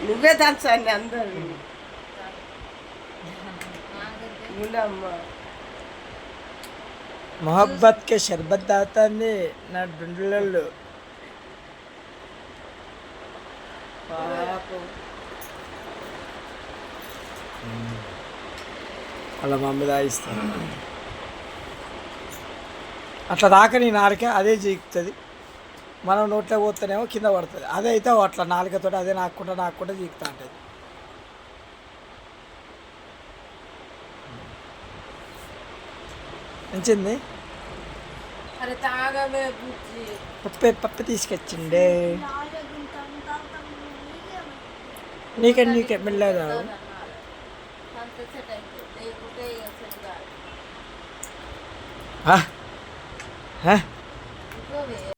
నువ్వే దంచండి అందరు మొహబ్బత్ కే షర్బత్ తాగుతుంది నా డుండ్లలో. వాళ్ళ మమ్మీ తాగిస్తాను అట్లా దాకా నీ నాలుక అదే జీకుతుంది. మనం నోట్లో పోతేనేమో కింద పడుతుంది. అదే అయితే అట్లా నాలుకతో అదే నాకుంటా జీకుతా ఉంటుంది. మంచింది. పప్పు తీసుకొచ్చిండే నీకే మెల్లగా